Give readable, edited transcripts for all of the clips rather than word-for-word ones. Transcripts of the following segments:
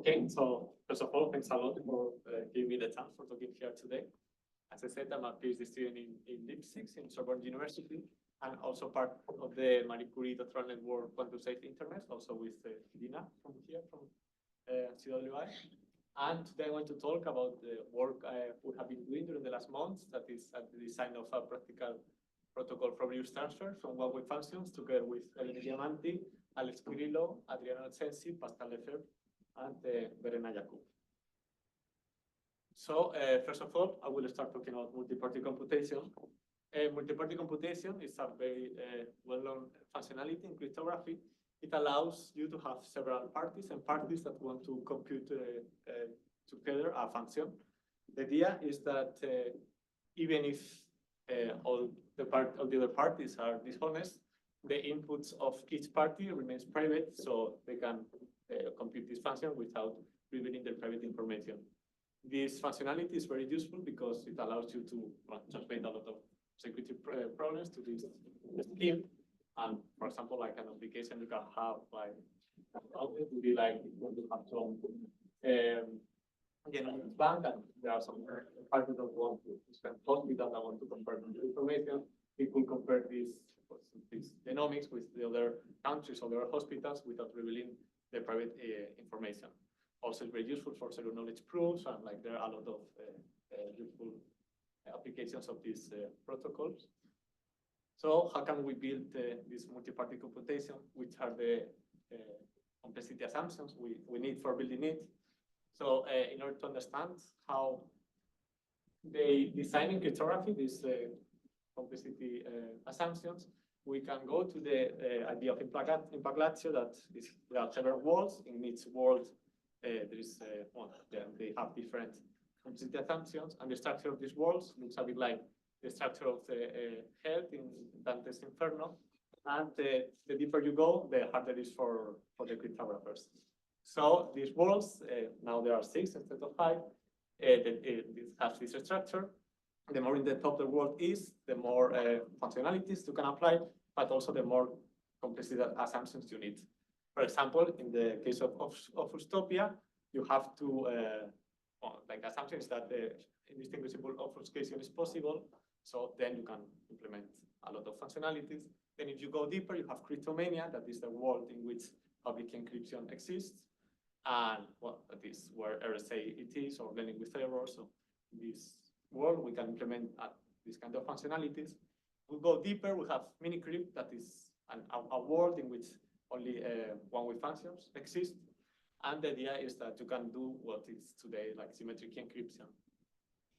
Okay, so first of all, thanks a lot for giving me the chance for talking here today. As I said, I'm a PhD student in Leipzig, in Sorbonne University, and also part of the Marie Curie Doctoral Network Quantum Safe Internet, also with Dina from here, from CWI. And today I want to talk about the work we have been doing during the last months, that is at the design of a practical protocol for reduced transfer from one-way functions, together with Eleni Diamanti, Alex Pirillo, Adriano Censi, Pascal Lefebvre, and Verena Jakub. So first of all, I will start talking about multi-party computation. Multi-party computation is a very well-known functionality in cryptography. It allows you to have several parties and parties that want to compute together a function. The idea is that even if all the other parties are dishonest, the inputs of each party remains private, so they can compute this function without revealing their private information. This functionality is very useful because it allows you to translate a lot of security problems to this scheme. And for example, like an application you can have, like, it would be like when you have some bank and there are some parties that want to spend hospital that want to compare the information. We could compare this genomics with the other countries or other hospitals without revealing the private information. Also, it's very useful for zero knowledge proofs, and like there are a lot of useful applications of these protocols. So how can we build this multi-party computation? Which are the complexity assumptions we need for building it? So in order to understand how they design in cryptography these complexity assumptions, we can go to the idea of impaglatio, that is, there are several worlds. In each world, they have different complexity assumptions, and the structure of these worlds looks a bit like the structure of the hell in Dante's Inferno. And the deeper you go, the harder it is for the cryptographers. So these worlds, now there are 6 instead of 5, it has this structure. The more in the top the world is, the more functionalities you can apply, but also the more complexity assumptions you need. For example, in the case of Opustopia, you have to, like assumptions that the indistinguishable obfuscation is possible. So then you can implement a lot of functionalities. Then if you go deeper, you have Cryptomania, that is the world in which public encryption exists. And well, that is where RSA it is, or learning with errors. So in this world, we can implement this kind of functionalities. We go deeper, we have Minicrypt, that is a world in which only one-way functions exist. And the idea is that you can do what is today like symmetric encryption.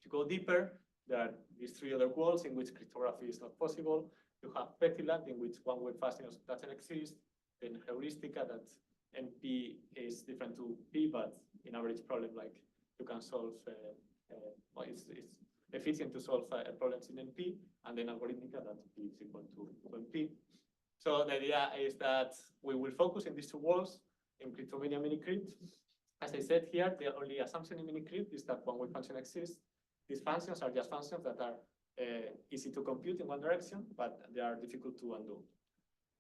To go deeper, there are these 3 other worlds in which cryptography is not possible. You have Petiland, in which one-way functions doesn't exist. Then Heuristica, that NP is different to P, but in average problem, like you can solve, it's efficient to solve problems in NP, and then Algorithmica, that P is equal to NP. So the idea is that we will focus in these 2 worlds in Cryptomania Minicrypt. As I said here, the only assumption in Minicrypt is that one-way function exists. These functions are just functions that are easy to compute in one direction, but they are difficult to undo.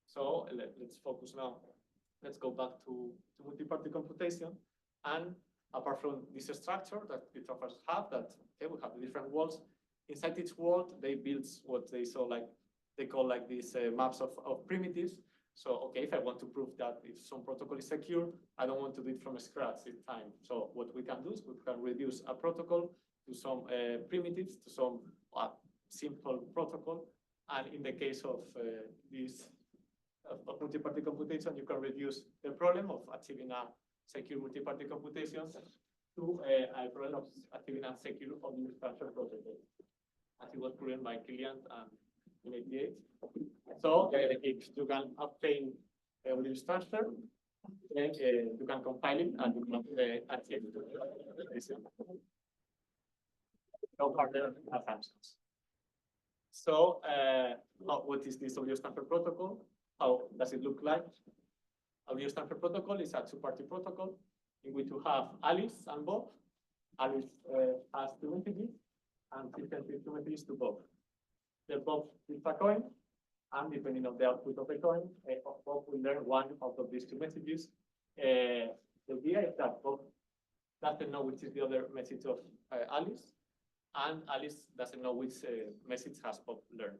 So let's focus now. Let's go back to multi-party computation. And apart from this structure that cryptographers have, that we have the different worlds. Inside each world, they build what they call like these maps of primitives. So, okay, if I want to prove that if some protocol is secure, I don't want to do it from scratch each time. So what we can do is we can reduce a protocol to some primitives, to some simple protocol. And in the case of this multi-party computation, you can reduce the problem of achieving a secure multi-party computation to a problem of achieving a secure obvious transfer protocol, as it was proven by Killian in '88. So if you can obtain a obvious transfer, then you can compile it and you can achieve this. No further assumptions. So what is this obvious transfer protocol? How does it look like? Obvious transfer protocol is a 2-party protocol in which you have Alice and Bob. Alice has 2 messages, and she sends 2 messages to Bob. The Bob flips a coin, and depending on the output of the coin, Bob will learn one out of these 2 messages. The idea is that Bob doesn't know which is the other message of Alice, and Alice doesn't know which message has Bob learned.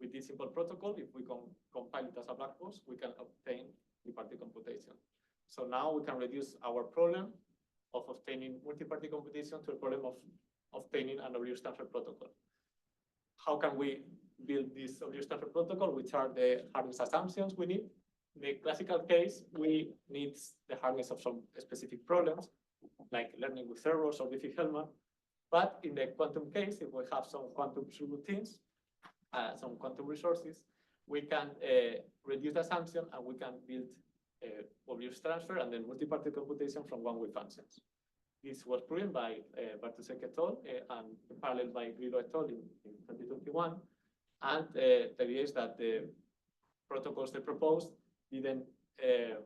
With this simple protocol, if we can compile it as a black box, we can obtain multi-party computation. So now we can reduce our problem of obtaining multi-party computation to a problem of obtaining an Oblivious transfer protocol. How can we build this Oblivious transfer protocol? Which are the hardness assumptions we need? In the classical case, we need the hardness of some specific problems, like learning with errors or Diffie-Hellman. But in the quantum case, if we have some quantum subroutines, some quantum resources, we can reduce the assumption and we can build Oblivious transfer and then multi-party computation from one-way functions. This was proven by Bartuszek et al. And parallel by Grillo et al. in 2021. And the idea is that the protocols they proposed didn't,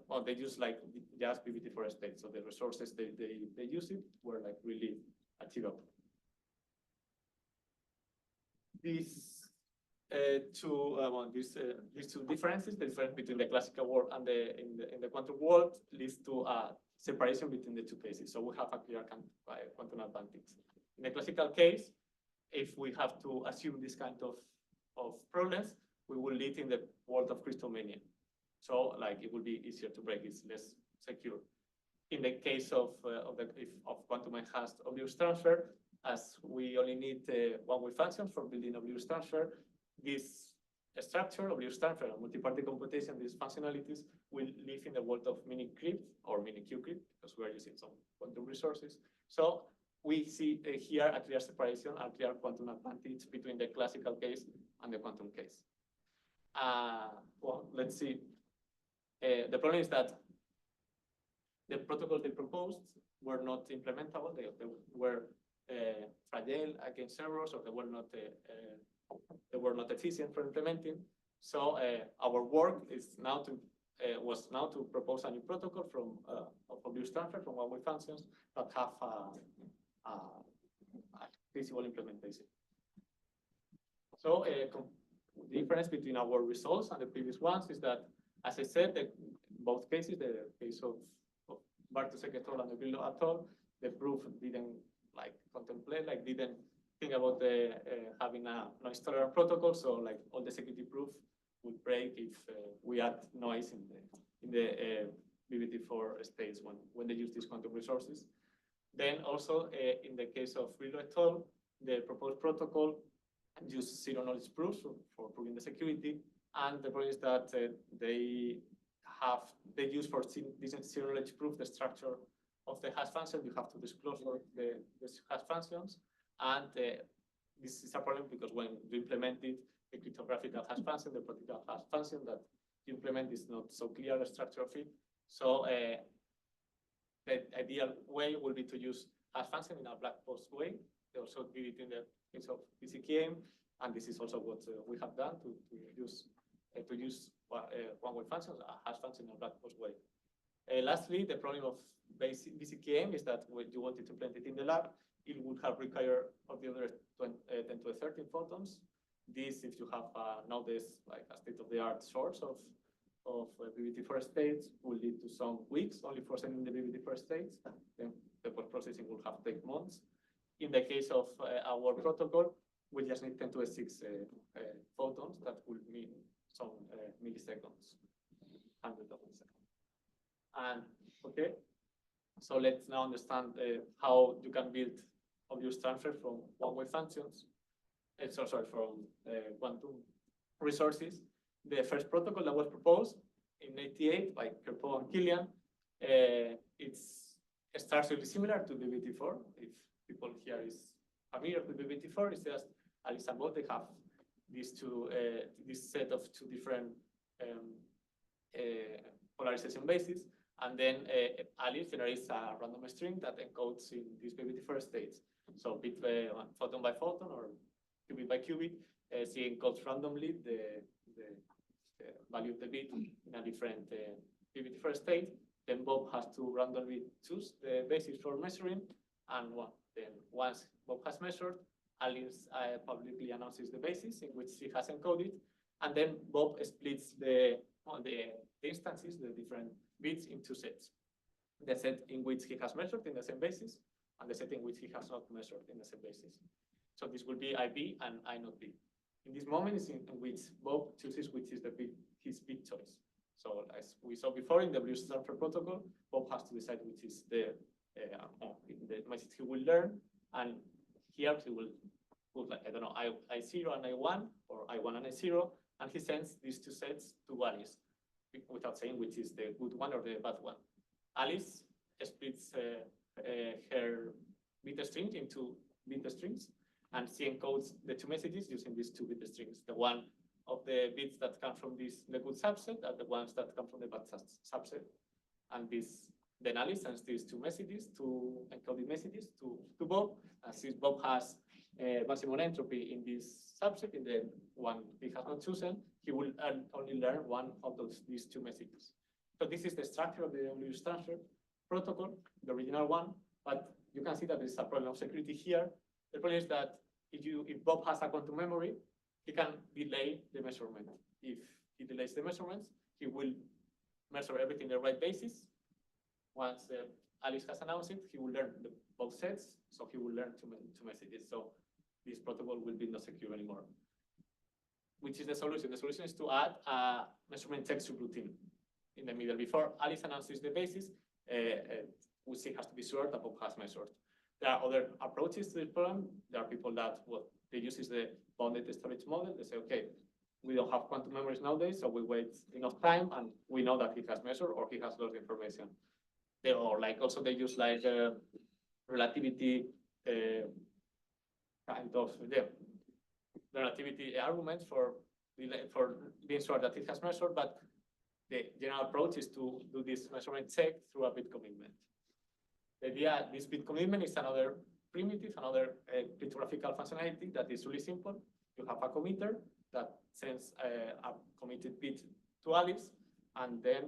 well, they used like just BBT4 state. So the resources they used it were like really achievable. These two differences, the difference between the classical world and in the quantum world, leads to a separation between the two cases. So we have a clear quantum advantage. In the classical case, if we have to assume this kind of problems, we will live in the world of crystalmania. So like it will be easier to break, it's less secure. In the case of quantum enhanced Oblivious transfer, as we only need one-way functions for building Oblivious transfer, this structure, Oblivious transfer and multi-party computation, these functionalities will live in the world of mini-crypt or mini-QCrypt because we are using some quantum resources. So we see here a clear separation, a clear quantum advantage between the classical case and the quantum case. Well, let's see. The problem is that the protocols they proposed were not implementable. They were fragile against errors, or they were not efficient for implementing. So our work is now was to propose a new protocol of Oblivious transfer from one-way functions that have a feasible implementation. So the difference between our results and the previous ones is that, as I said, in both cases, the case of Bartuszek et al. And Grillo et al., the proof didn't didn't think about having a noise-tolerant protocol. So like all the security proof would break if we add noise in the BBT4 states when they use these quantum resources. Then also in the case of Grillo et al., the proposed protocol uses zero-knowledge proofs for proving the security. And the problem is that they use for this zero-knowledge proof the structure of the hash function. You have to disclose the hash functions. And this is a problem because when you implement it, the cryptographical hash function, the protocol hash function that you implement is not so clear the structure of it. So the ideal way will be to use hash function in a black box way. They also did it in the case of PCKM, and this is also what we have done to use one-way functions, a hash function in a black box way. Lastly, the problem of basic BCKM is that when you wanted to implement it in the lab, it would have required of the order 10 to the 13 photons. This, if you have nowadays like a state-of-the-art source of BBT4 states, will lead to some weeks only for sending the BBT4 states. Then the post-processing will have to take months. In the case of our protocol, we just need 10 to the 6 photons. That will mean some milliseconds, hundreds of milliseconds. And okay, so let's now understand how you can build Oblivious transfer from one-way functions. From quantum resources. The first protocol that was proposed in '88 by Kerpel and Kilian, it starts really similar to BBT4. If people here is familiar with BBT4, it's just Alice and Bob. They have these two, this set of two different polarization bases, and then Alice generates a random string that encodes in these BBT4 states. So bit photon by photon or qubit by qubit, she encodes randomly the value of the bit in a different BBT4 state. Then Bob has to randomly choose the basis for measuring, and then once Bob has measured, Alice publicly announces the basis in which she has encoded, and then Bob splits the instances, the different bits, into sets. the set in which he has measured in the same basis, and the set in which he has not measured in the same basis. So this will be IB and I not B. In this moment is in which Bob chooses which is his bit choice. So as we saw before in the Bluetooth transfer protocol, Bob has to decide which is the message he will learn, and here he will put, like, I don't know, I0 and I1, or I1 and I0, and he sends these two sets to Alice without saying which is the good one or the bad one. Alice splits her bit string into bit strings, and she encodes the two messages using these two bit strings, the one of the bits that come from the good subset and the ones that come from the bad subset. And then Alice sends these two messages, two encoded messages to Bob. And since Bob has maximum entropy in this subset, in the one he has not chosen, he will only learn one of these two messages. So this is the structure of the Bluetooth transfer protocol, the original one. But you can see that there's a problem of security here. The problem is that if Bob has a quantum memory, he can delay the measurement. If he delays the measurements, he will measure everything in the right basis. Once Alice has announced it, he will learn both sets, so he will learn two messages. So this protocol will be not secure anymore. Which is the solution? The solution is to add a measurement check subroutine in the middle. Before Alice announces the basis, she has to be sure that Bob has measured. There are other approaches to this problem. There are people that what they use is the bounded storage model. They say, okay, we don't have quantum memories nowadays, so we wait enough time and we know that he has measured or he has lost information. They use like relativity kind of relativity arguments for being sure that it has measured, but the general approach is to do this measurement check through a bit commitment. The idea, this bit commitment is another primitive, another cryptographical functionality that is really simple. You have a committer that sends a committed bit to Alice, and then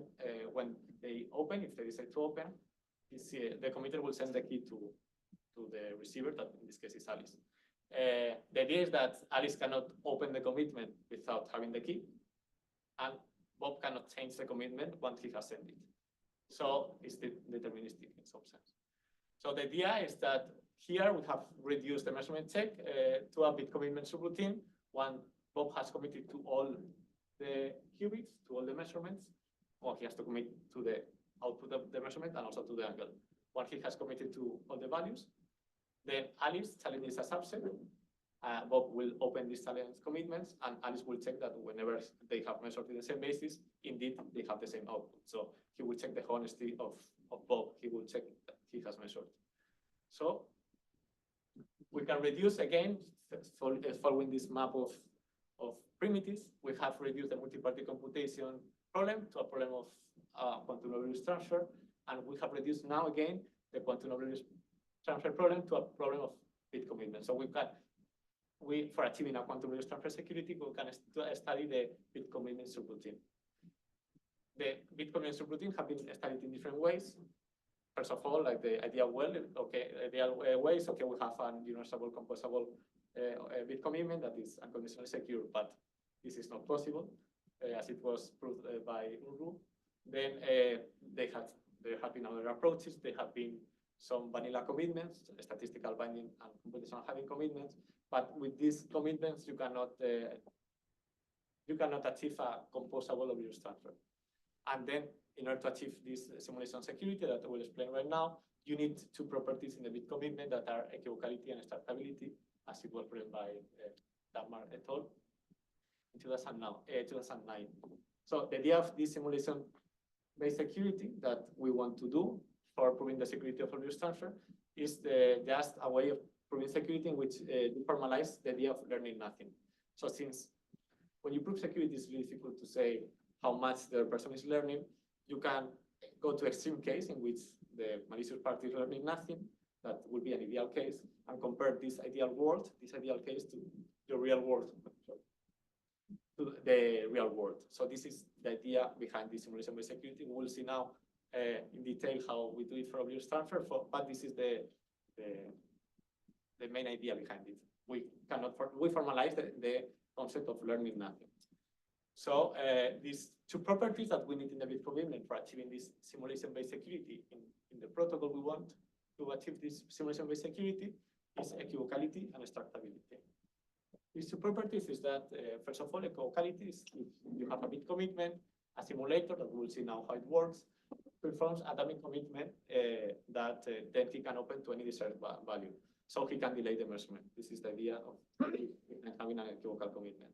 when they open, if they decide to open, the committer will send the key to the receiver, that in this case is Alice. The idea is that Alice cannot open the commitment without having the key, and Bob cannot change the commitment once he has sent it. So it's deterministic in some sense. So the idea is that here we have reduced the measurement check to a bit commitment subroutine. When Bob has committed to all the qubits, to all the measurements, or he has to commit to the output of the measurement and also to the angle. When he has committed to all the values, then Alice challenges a subset. Bob will open these challenge commitments, and Alice will check that whenever they have measured in the same basis, indeed they have the same output. So he will check the honesty of Bob. He will check that he has measured. So we can reduce again, following this map of primitives, we have reduced the multi-party computation problem to a problem of quantum Bluetooth transfer, and we have reduced now again the quantum Bluetooth transfer problem to a problem of bit commitment. So for achieving a quantum Bluetooth transfer security, we can study the bit commitment subroutine. The bit commitment subroutine have been studied in different ways. First of all, like the ideal way is, okay, we have an universal composable bit commitment that is unconditionally secure, but this is not possible, as it was proved by Unruh. Then there have been other approaches. There have been some vanilla commitments, statistical binding and computational having commitments, but with these commitments, you cannot achieve a composable Bluetooth transfer. And then, in order to achieve this simulation security that I will explain right now, you need two properties in the bit commitment that are equivocality and startability, as it was proven by Dagmar et al. In 2009. So the idea of this simulation-based security that we want to do for proving the security of Bluetooth transfer is just a way of proving security in which you formalize the idea of learning nothing. So since when you prove security, it's really difficult to say how much the person is learning, you can go to extreme case in which the malicious party is learning nothing. That would be an ideal case, and compare this ideal case to the real world, So this is the idea behind this simulation-based security. We will see now in detail how we do it for Bluetooth transfer, but this is the main idea behind it. We formalize the concept of learning nothing. So these two properties that we need in the bit commitment for achieving this simulation-based security in the protocol we want to achieve this simulation-based security is equivocality and extractability. These two properties is that, first of all, equivocality is if you have a bit commitment, a simulator that we'll see now how it works, performs atomic commitment that then he can open to any desired value. So he can delay the measurement. This is the idea of having an equivocal commitment.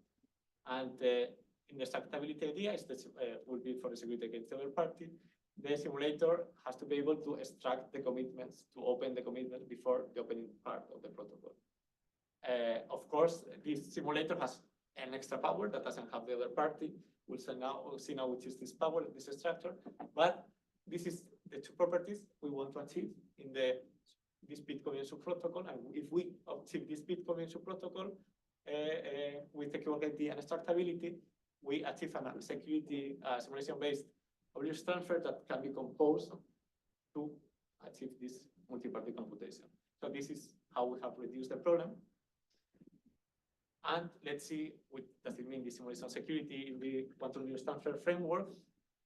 And in the extractability idea, is that will be for the security against the other party. The simulator has to be able to extract the commitments, to open the commitments before the opening part of the protocol. Of course, this simulator has an extra power that doesn't have the other party. We'll see now which is this power, this structure. But this is the two properties we want to achieve in this bit commitment subprotocol. And if we achieve this bit commitment subprotocol with equivocality and extractability, we achieve a security simulation-based obligation transfer that can be composed to achieve this multi-party computation. So this is how we have reduced the problem. And let's see what does it mean, this simulation security in the quantum obligation transfer framework.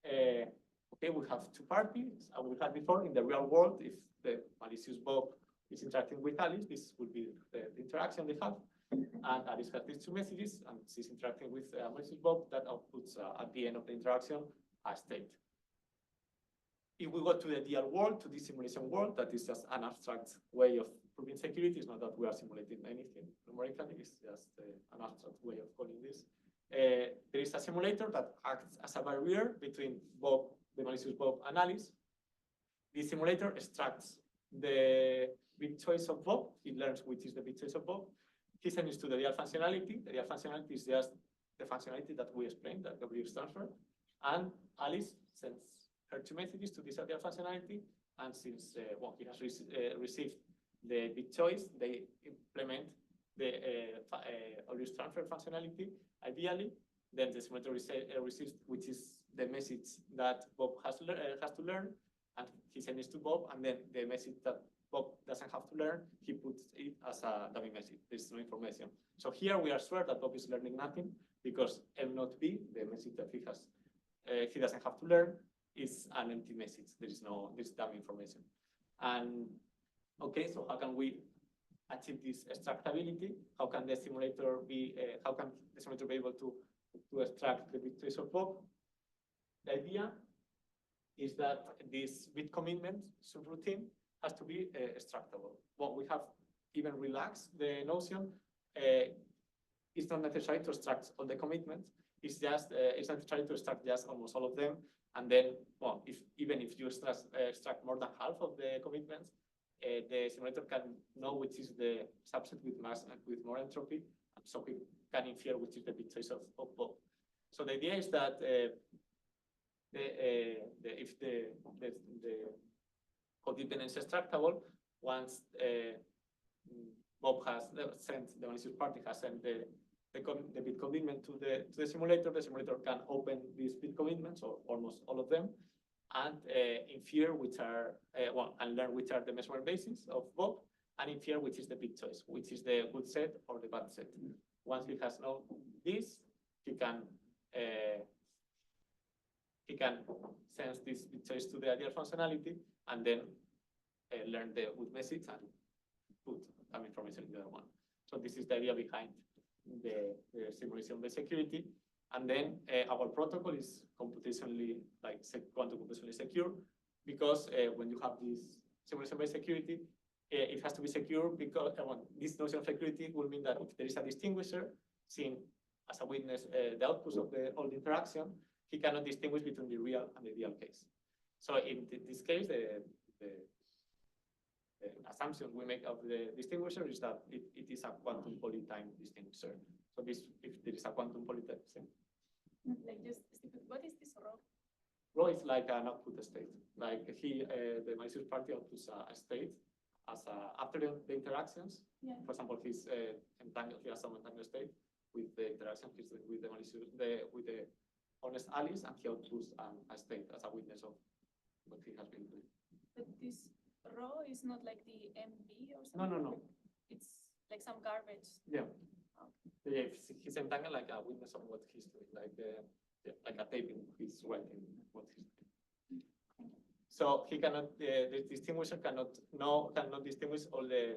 Okay, we have two parties, as we had before. In the real world, if the malicious Bob is interacting with Alice, this would be the interaction they have. And Alice has these two messages, and she's interacting with malicious Bob that outputs at the end of the interaction a state. If we go to the real world, to this simulation world, that is just an abstract way of proving security. It's not that we are simulating anything numerically, it's just an abstract way of calling this. There is a simulator that acts as a barrier between Bob, the malicious Bob, and Alice. This simulator extracts the bit choice of Bob. It learns which is the bit choice of Bob. He sends it to the real functionality. The real functionality is just the functionality that we explained, that obligation transfer. And Alice sends her two messages to this real functionality. And since he has received the bit choice, they implement the obligation transfer functionality ideally. Then the simulator receives which is the message that Bob has to learn, and he sends it to Bob, and then the message that Bob doesn't have to learn, he puts it as a dummy message. There's no information. So here we are sure that Bob is learning nothing, because M not B, the message that he doesn't have to learn, is an empty message. There's dummy information. And okay, so how can we achieve this extractability? How can the simulator be able to extract the bit choice of Bob? The idea is that this bit commitment subroutine has to be extractable. Well, we have even relaxed the notion. It's not necessary to extract all the commitments. It's necessary to extract just almost all of them. And then, well, even if you extract more than half of the commitments, the simulator can know which is the subset with mass and with more entropy, and so we can infer which is the bit choice of Bob. So the idea is that if the codependence is extractable, once Bob has sent, the malicious party has sent the bit commitment to the simulator can open these bit commitments, or almost all of them, and infer which are, and learn which are the measurement bases of Bob, and infer which is the bit choice, which is the good set or the bad set. Once he has known this, he can sense this bit choice to the ideal functionality, and then learn the good message and put some information in the other one. So this is the idea behind the simulation-based security. And then our protocol is computationally, quantum computationally secure, because when you have this simulation-based security, it has to be secure because this notion of security will mean that if there is a distinguisher seen as a witness the outputs of all the interaction, he cannot distinguish between the real and the ideal case. So in this case, the assumption we make of the distinguisher is that it is a quantum polytime distinguisher. So if there is a quantum polytime, what is this row? Row is like an output state. Like the malicious party outputs a state after the interactions. Yeah. For example, he's entangled. He has some entangled state with the interaction with the malicious with the honest Alice, and he outputs a state as a witness of what he has been doing. But this row is not like the MB or something? No. It's like some garbage. Yeah. Yeah, he's entangled like a witness of what he's doing, like a taping. He's writing what he's doing. So he cannot, the distinguisher cannot distinguish all the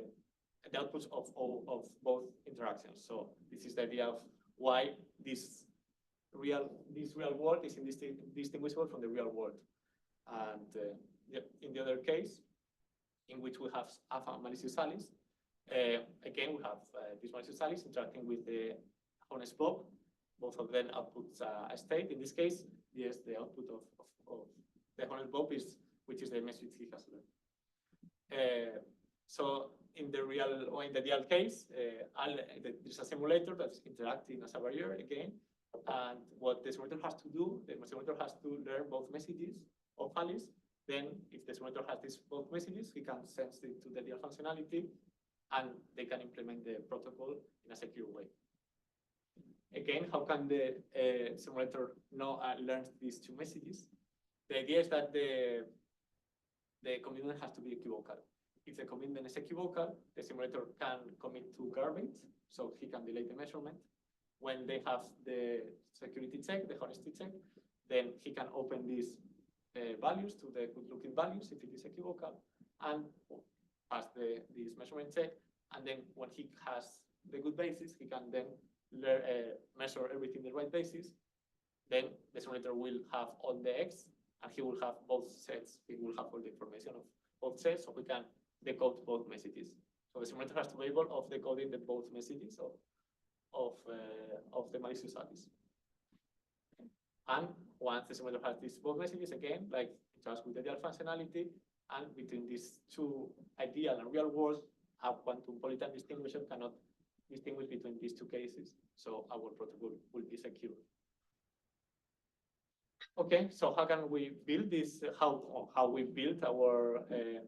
outputs of both interactions. So this is the idea of why this real world is indistinguishable from the real world. And in the other case, in which we have alpha malicious Alice, again we have this malicious Alice interacting with the honest Bob. Both of them outputs a state. In this case, yes, the output of the honest Bob is which is the message he has learned. So in the real case, there's a simulator that's interacting as a barrier again. And what the simulator has to do, the simulator has to learn both messages of Alice. Then if the simulator has these both messages, he can sense it to the DL functionality, and they can implement the protocol in a secure way. Again, how can the simulator know learn these two messages? The idea is that the commitment has to be equivocal. If the commitment is equivocal, the simulator can commit to garbage, so he can delay the measurement. When they have the security check, the honesty check, then he can open these values to the good-looking values if it is equivocal, and pass this measurement check. And then when he has the good basis, he can then measure everything the right basis. Then the simulator will have all the X, and he will have both sets. He will have all the information of both sets, so we can decode both messages. So the simulator has to be able of decoding the both messages of the malicious Alice. And once the simulator has these both messages, again, like just with the ideal functionality, and between these two ideal and real worlds, a quantum Polyton distinguisher cannot distinguish between these two cases, so our protocol will be secure. Okay, so how can we build this? How we build our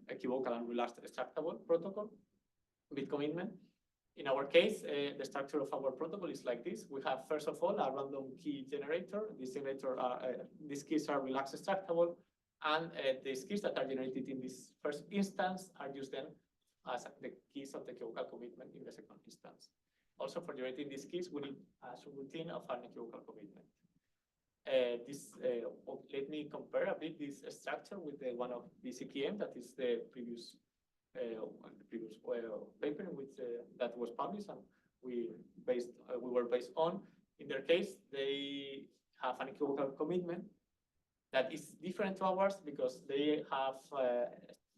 equivocal and relaxed extractable protocol with commitment? In our case, the structure of our protocol is like this. We have, first of all, a random key generator. These keys are relaxed extractable, and these keys that are generated in this first instance are used then as the keys of the equivocal commitment in the second instance. Also, for generating these keys, we need a subroutine of an equivocal commitment. Let me compare a bit this structure with the one of BCKM, that is the previous paper in which that was published, and we were based on. In their case, they have an equivocal commitment that is different to ours because they have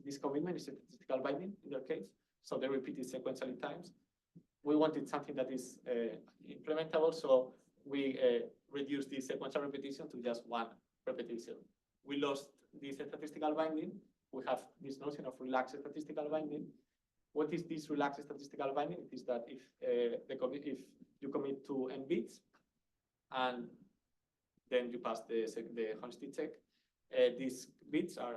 this commitment is a statistical binding in their case, so they repeat it sequentially times. We wanted something that is implementable, so we reduced the sequential repetition to just one repetition. We lost this statistical binding. We have this notion of relaxed statistical binding. What is this relaxed statistical binding? It is that if you commit to n bits and then you pass the honesty check, these bits are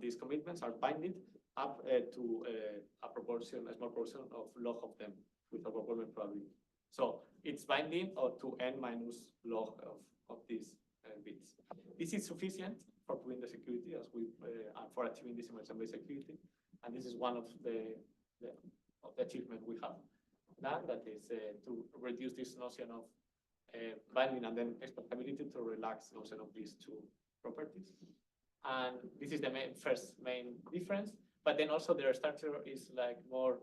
these commitments are binded up to a small proportion of log of them with a proportional probability. So it's binding to n minus log of these bits. This is sufficient for proving the security as we and for achieving this image-based security. And this is one of the achievement we have done, that is to reduce this notion of binding and then extractability to relax notion of these two properties. And this is the first main difference. But then also their structure is like more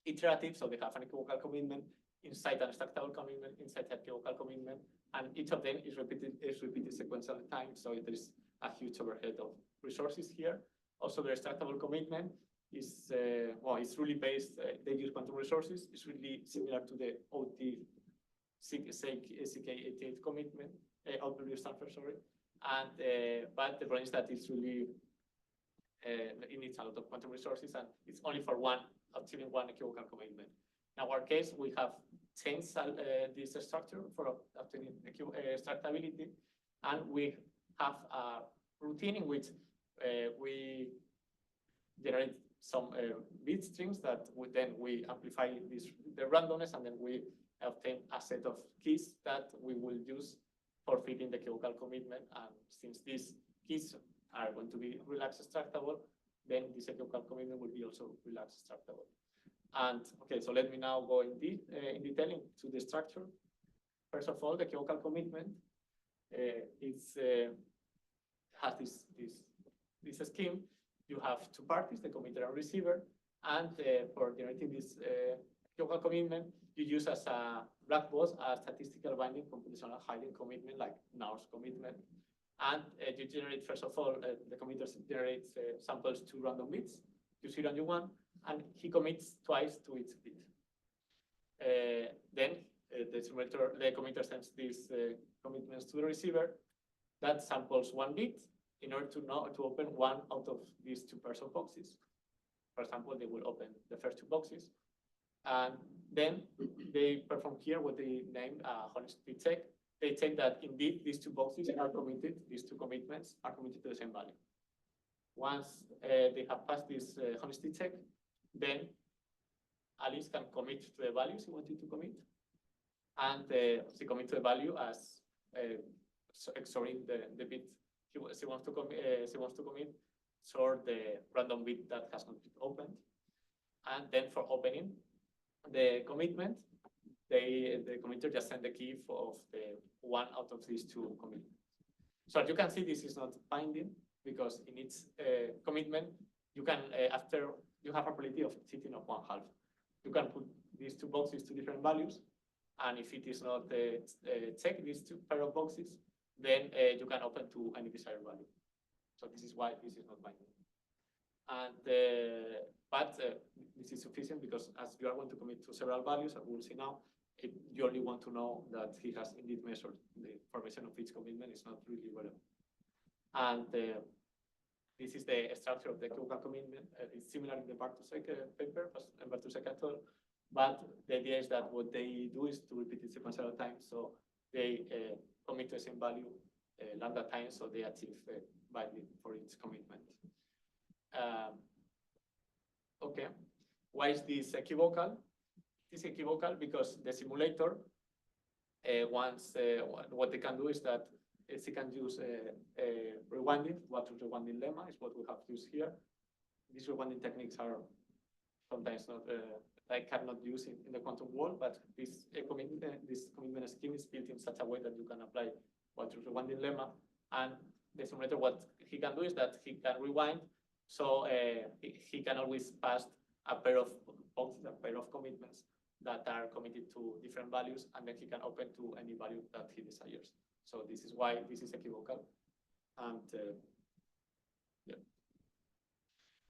iterative, so they have an equivocal commitment inside an extractable commitment, inside an equivocal commitment, and each of them is repeated sequential time, so there is a huge overhead of resources here. Also, the extractable commitment is it's really based. They use quantum resources. It's really similar to the OT CK88 commitment, output transfer, sorry. And but the problem is that it's really it needs a lot of quantum resources, and it's only for achieving one equivocal commitment. In our case, we have changed this structure for obtaining extractability, and we have a routine in which we generate some bit strings that we amplify the randomness, and then we obtain a set of keys that we will use for fitting the equivocal commitment. And since these keys are going to be relaxed extractable, then this equivocal commitment will be also relaxed extractable. And okay, so let me now go in detail into the structure. First of all, the equivocal commitment has this scheme. You have two parties, the committer and receiver, and for generating this equivocal commitment, you use as a black box a statistical binding computational hiding commitment like Naur's commitment. And you generate, first of all, the committer generates samples to random bits, U0 and U1, and he commits twice to each bit. Then the committer sends these commitments to the receiver that samples one bit in order to open one out of these two pairs of boxes. For example, they will open the first two boxes, and then they perform here what they name a honesty check. They check that indeed these two boxes are committed, these two commitments are committed to the same value. Once they have passed this honesty check, then Alice can commit to the values he wanted to commit, and she commits to the value as XORing the bit she wants to commit, sort the random bit that has not been opened, and then for opening the commitment, the committer just send the key of the one out of these two commitments. So as you can see, this is not binding because in its commitment, you can after you have a probability of cheating of 1/2. You can put these two boxes to different values, and if it is not checked, these two pair of boxes, then you can open to any desired value. So this is why this is not binding. And but this is sufficient because as you are going to commit to several values, as we'll see now, you only want to know that he has indeed measured the information of each commitment is not really relevant. And this is the structure of the equivocal commitment. It's similar in the Bartuszek paper, Bartuszek et al. But the idea is that what they do is to repeat it sequential times. So they commit to the same value lambda times, so they achieve value for each commitment. Okay, why is this equivocal? It is equivocal because the simulator, what they can do is that they can use rewinding. Water's rewinding lemma is what we have used here. These rewinding techniques are sometimes not cannot use in the quantum world, but this commitment scheme is built in such a way that you can apply Water's rewinding lemma. And the simulator, what he can do is that he can rewind, so he can always pass a pair of boxes, a pair of commitments that are committed to different values, and then he can open to any value that he desires. So this is why this is equivocal. And yeah.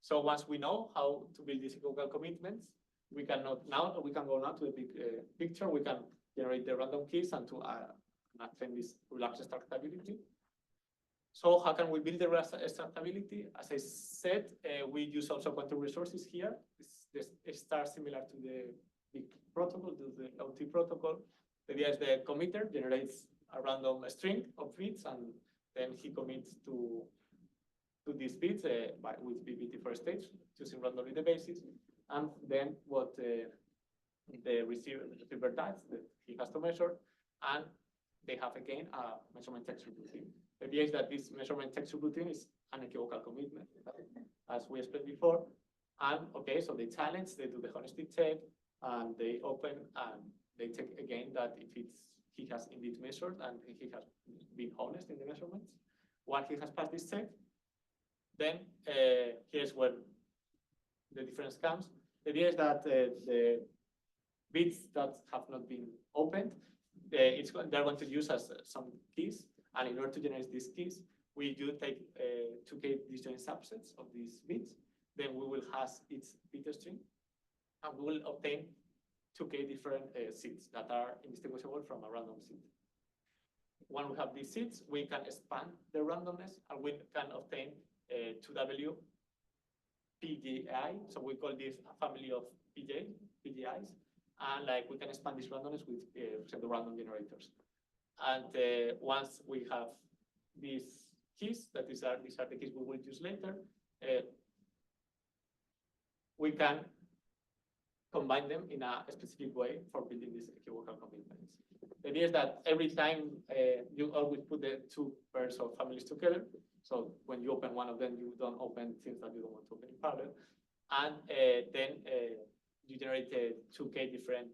So once we know how to build these equivocal commitments, we can go now to the big picture. We can generate the random keys and to train this relaxed extractability. So how can we build the extractability? As I said, we use also quantum resources here. This star similar to the big protocol, to the OT protocol. The idea is the committer generates a random string of bits, and then he commits to these bits with BBT for stage, choosing randomly the basis. And then what the receiver does, that he has to measure, and they have again a measurement text routine. The idea is that this measurement text routine is an equivocal commitment, as we explained before. And okay, so they challenge, they do the honesty check, and they open and they check again that if he has indeed measured and he has been honest in the measurements. Once he has passed this check, then here's where the difference comes. The idea is that the bits that have not been opened, they're going to use as some keys. And in order to generate these keys, we do take 2K disjoint subsets of these bits. Then we will hash each bit string, and we will obtain 2K different seeds that are indistinguishable from a random seed. When we have these seeds, we can expand the randomness, and we can obtain 2W PGI. So we call this a family of PGIs, and like we can expand this randomness with pseudo-random generators. And once we have these keys, these are the keys we will use later, we can combine them in a specific way for building these equivocal commitments. The idea is that every time you always put the two pairs of families together. So when you open one of them, you don't open things that you don't want to open in parallel. And then you generate 2K different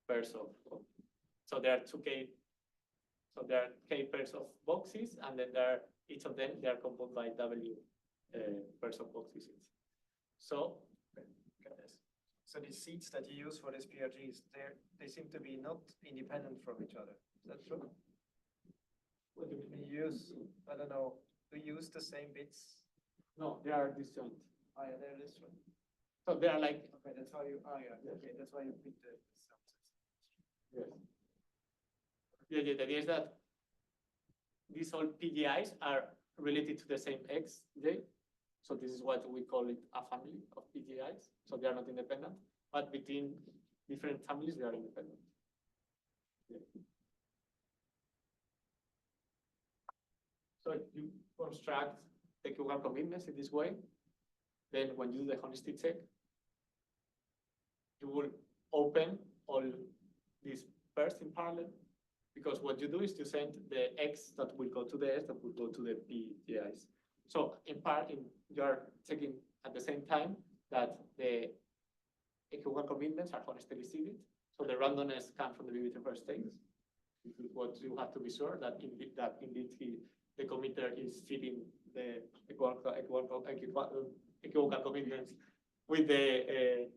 pairs of, so there are 2K, so there are K pairs of boxes, and then there are, each of them, they are composed by W pairs of boxes. So, so the seeds that you use for this PRGs, they seem to be not independent from each other. Is that true? What do you mean? You use, I don't know, do you use the same bits? No, they are disjoint. Oh yeah, they're this one. So they are like, Okay, that's why you, oh yeah, okay, that's why you pick the yes. Yeah, the idea is that these all PGIs are related to the same XJ. So this is what we call it a family of PGIs. So they are not independent, but between different families, they are independent. Yeah. So you construct the equivocal commitments in this way. Then when you do the honesty check, you will open all these pairs in parallel, because what you do is you send the X that will go to the S that will go to the PGIs. So in part, you're checking at the same time that the equivocal commitments are honestly seeded. So the randomness comes from the BB3 states. This is what you have to be sure that indeed the committer is feeding the equivocal commitments with the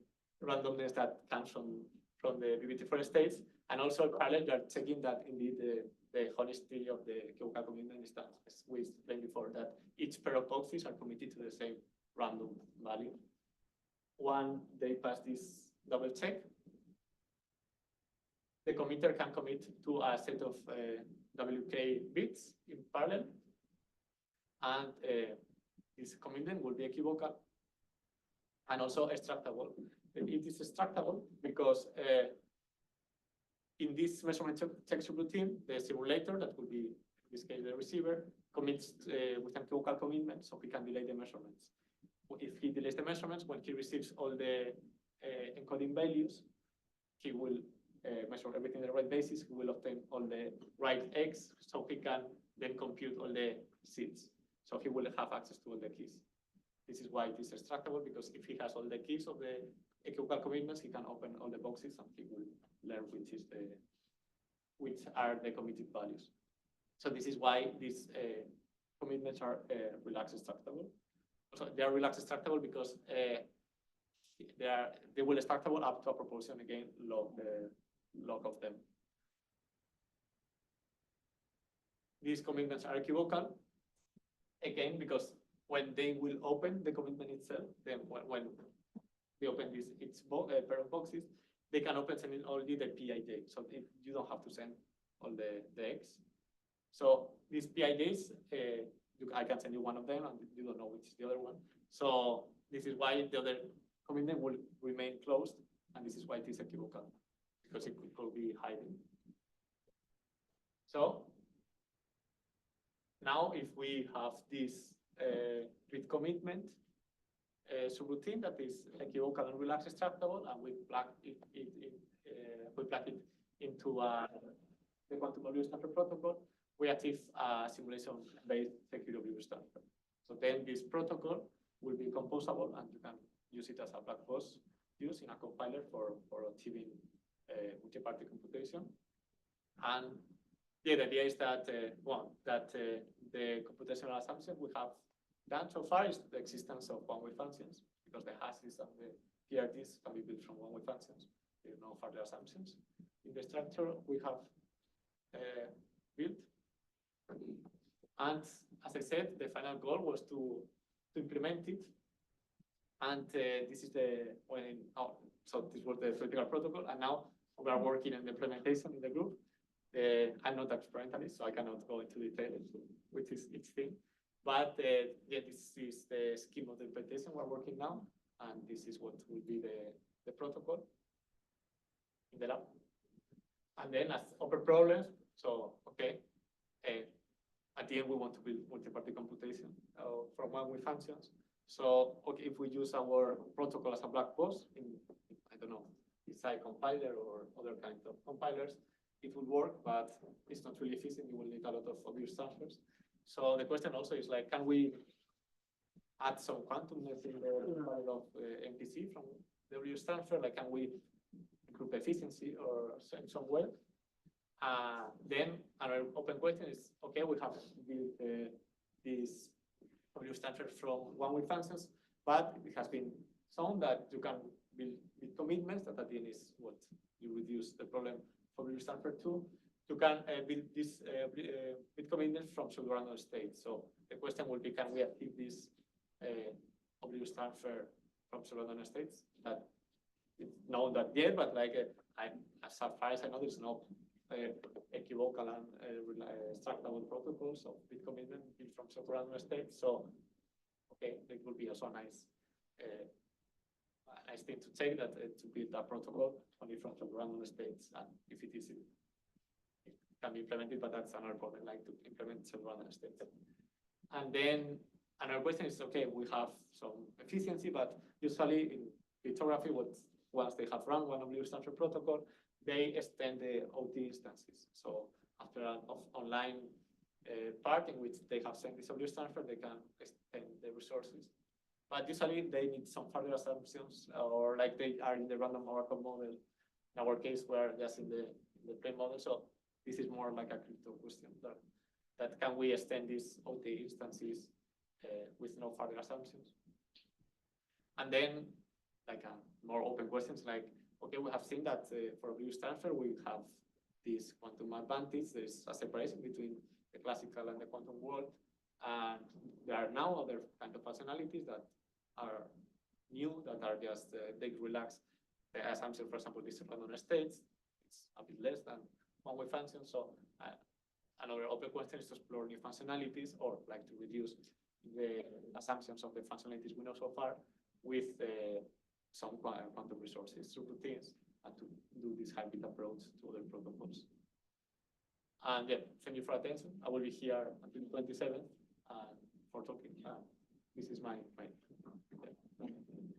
randomness that comes from the BB3 states. And also in parallel, you are checking that indeed the honesty of the equivocal commitment is that, as we explained before, that each pair of boxes are committed to the same random value. When they pass this double check, the committer can commit to a set of WK bits in parallel, and this commitment will be equivocal and also extractable. It is extractable because in this measurement check subroutine, the simulator, that will be in this case the receiver, commits with an equivocal commitment, so he can delay the measurements. If he delays the measurements, when he receives all the encoding values, he will measure everything on the right basis. He will obtain all the right X, so he can then compute all the seeds. So he will have access to all the keys. This is why it is extractable, because if he has all the keys of the equivocal commitments, he can open all the boxes and he will learn which are the committed values. So this is why these commitments are relaxed extractable. So they are relaxed extractable because they will extractable up to a proportion, again, log of them. These commitments are equivocal, again, because when they will open the commitment itself, then when they open this pair of boxes, they can open sending only the PIJ. So you don't have to send all the X. So these PIJs, I can send you one of them and you don't know which is the other one. So this is why the other commitment will remain closed, and this is why it is equivocal, because it could be hiding. So now if we have this read commitment subroutine that is equivocal and relaxed extractable, and we plug it into the quantum WS transfer protocol, we achieve a simulation-based secure WS transfer. So then this protocol will be composable, and you can use it as a black box use in a compiler for achieving multi-party computation. And yeah, the idea is that the computational assumption we have done so far is the existence of one-way functions, because the hashes and the PRDs can be built from one-way functions. There are no further assumptions. In the structure we have built. And as I said, the final goal was to implement it. And this is so this was the theoretical protocol, and now we are working on the implementation in the group. I'm not experimentalist, so I cannot go into detail which is each thing. But yeah, this is the scheme of the implementation we're working now, and this is what will be the protocol in the lab. And then as upper problems, so okay, at the end we want to build multi-party computation from one-way functions. So okay, if we use our protocol as a black box in I don't know, Desai compiler or other kinds of compilers, it will work, but it's not really efficient. You will need a lot of obvious transfers. So the question also is like, can we add some quantumness in the compiler of MPC WS transfer, like can we improve efficiency or in some way? Then another open question is, okay, we have built this WS transfer from one-way functions, but it has been shown that you can build commitments that at the end is what you reduce the problem for WS transfer to. You can build this bit commitments from pseudo-random states. So the question will be, can we achieve this WS transfer from pseudo-random states? That it's known that yet, but like as far as I know, there's no equivocal and extractable protocols of bit commitment built from pseudo-random states. So okay, it would be also a nice thing to take that to build that protocol only from pseudo-random states, and if it is, it can be implemented, but that's another problem, like to implement pseudo-random states. And then another question is, okay, we have some efficiency, but usually in cryptography, once they have run one WS transfer protocol, they extend the OT instances. So after an online part in which they have sent this WS transfer, they can extend the resources. But usually they need some further assumptions, or like they are in the random Oracle model. In our case, we're just in the plain model. So this is more like a crypto question that can we extend these OT instances with no further assumptions? And then like more open questions like, okay, we have seen that for WS transfer, we have this quantum advantage. There's a separation between the classical and the quantum world. And there are now other kind of functionalities that are new, that are just, they relax the assumption, for example, this random states. It's a bit less than one-way function. So another open question is to explore new functionalities, or like to reduce the assumptions of the functionalities we know so far with some quantum resources through routines, and to do this hybrid approach to other protocols. And yeah, thank you for attention. I will be here until the 27th for talking. This is my